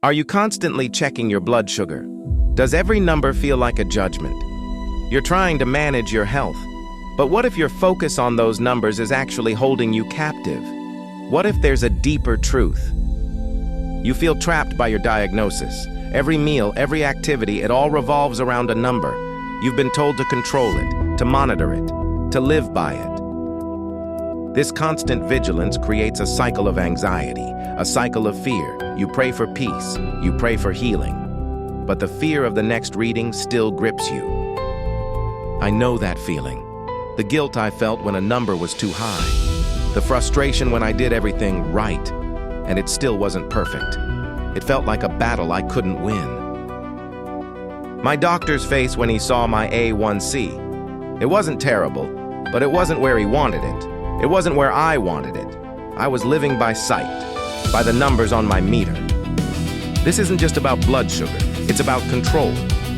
Are you constantly checking your blood sugar? Does every number feel like a judgment? You're trying to manage your health, but what if your focus on those numbers is actually holding you captive? What if there's a deeper truth? You feel trapped by your diagnosis. Every meal, every activity, it all revolves around a number. You've been told to control it, to monitor it, to live by it. This constant vigilance creates a cycle of anxiety, a cycle of fear. You pray for peace, you pray for healing, but the fear of the next reading still grips you. I know that feeling. The guilt I felt when a number was too high. The frustration when I did everything right, and it still wasn't perfect. It felt like a battle I couldn't win. My doctor's face when he saw my A1C. It wasn't terrible, but it wasn't where he wanted it. It wasn't where I wanted it. I was living by sight, by the numbers on my meter. This isn't just about blood sugar. It's about control.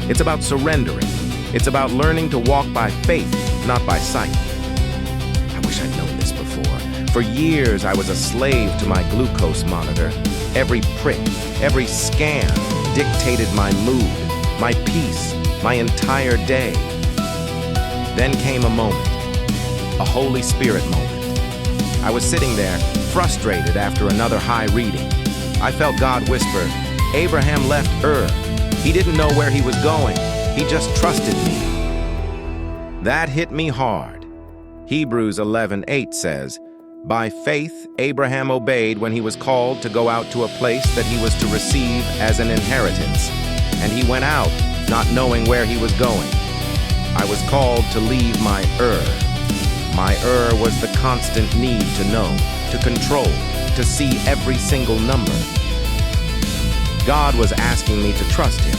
It's about surrendering. It's about learning to walk by faith, not by sight. I wish I'd known this before. For years, I was a slave to my glucose monitor. Every prick, every scan dictated my mood, my peace, my entire day. Then came a moment, a Holy Spirit moment. I was sitting there, frustrated after another high reading. I felt God whisper, "Abraham left Ur. He didn't know where he was going. He just trusted me." That hit me hard. Hebrews 11:8 says, "By faith, Abraham obeyed when he was called to go out to a place that he was to receive as an inheritance. And he went out, not knowing where he was going. I was called to leave my Ur." My Ur was the constant need to know, to control, to see every single number. God was asking me to trust him,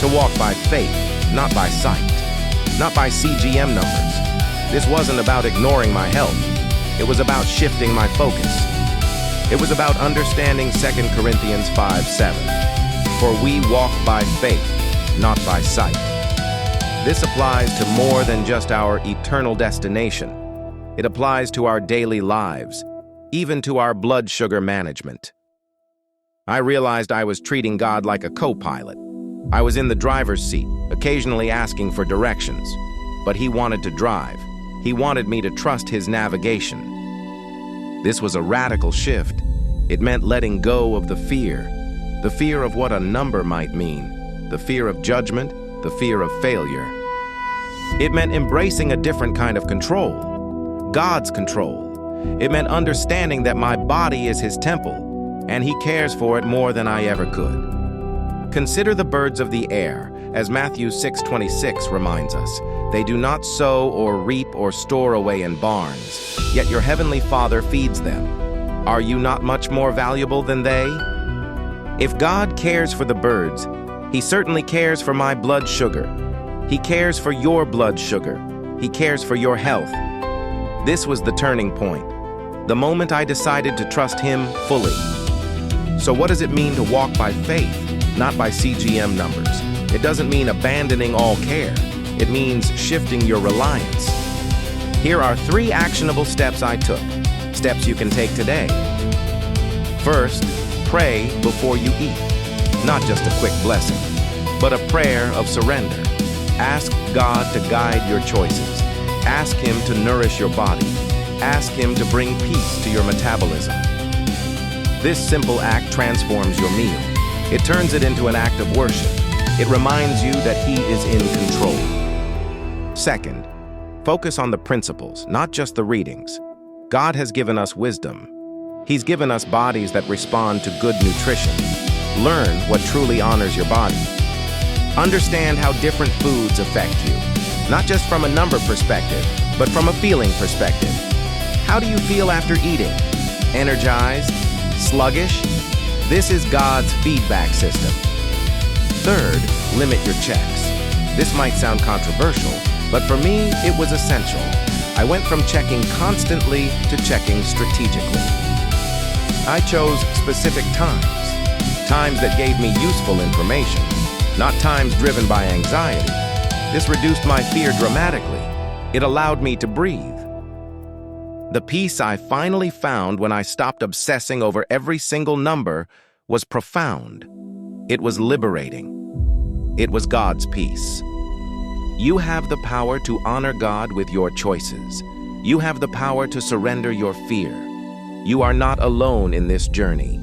to walk by faith, not by sight, not by CGM numbers. This wasn't about ignoring my health. It was about shifting my focus. It was about understanding 2 Corinthians 5:7. For we walk by faith, not by sight. This applies to more than just our eternal destination. It applies to our daily lives, even to our blood sugar management. I realized I was treating God like a co-pilot. I was in the driver's seat, occasionally asking for directions, but he wanted to drive. He wanted me to trust his navigation. This was a radical shift. It meant letting go of the fear of what a number might mean, the fear of judgment, the fear of failure. It meant embracing a different kind of control, God's control. It meant understanding that my body is his temple, and he cares for it more than I ever could. Consider the birds of the air, as Matthew 6:26 reminds us. They do not sow or reap or store away in barns, yet your heavenly Father feeds them. Are you not much more valuable than they? If God cares for the birds, he certainly cares for my blood sugar. He cares for your blood sugar. He cares for your health. This was the turning point, the moment I decided to trust him fully. So what does it mean to walk by faith, not by CGM numbers? It doesn't mean abandoning all care. It means shifting your reliance. Here are 3 actionable steps I took, steps you can take today. First, pray before you eat. Not just a quick blessing, but a prayer of surrender. Ask God to guide your choices. Ask him to nourish your body. Ask him to bring peace to your metabolism. This simple act transforms your meal. It turns it into an act of worship. It reminds you that he is in control. Second, focus on the principles, not just the readings. God has given us wisdom. He's given us bodies that respond to good nutrition. Learn what truly honors your body. Understand how different foods affect you, not just from a number perspective, but from a feeling perspective. How do you feel after eating? Energized? Sluggish? This is God's feedback system. Third, limit your checks. This might sound controversial, but for me, it was essential. I went from checking constantly to checking strategically. I chose specific times that gave me useful information, not times driven by anxiety. This reduced my fear dramatically. It allowed me to breathe. The peace I finally found when I stopped obsessing over every single number was profound. It was liberating. It was God's peace. You have the power to honor God with your choices. You have the power to surrender your fear. You are not alone in this journey.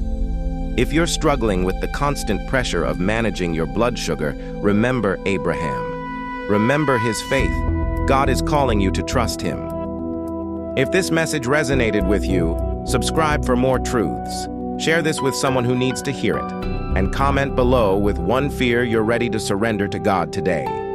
If you're struggling with the constant pressure of managing your blood sugar, remember Abraham. Remember his faith. God is calling you to trust him. If this message resonated with you, subscribe for more truths. Share this with someone who needs to hear it. And comment below with one fear you're ready to surrender to God today.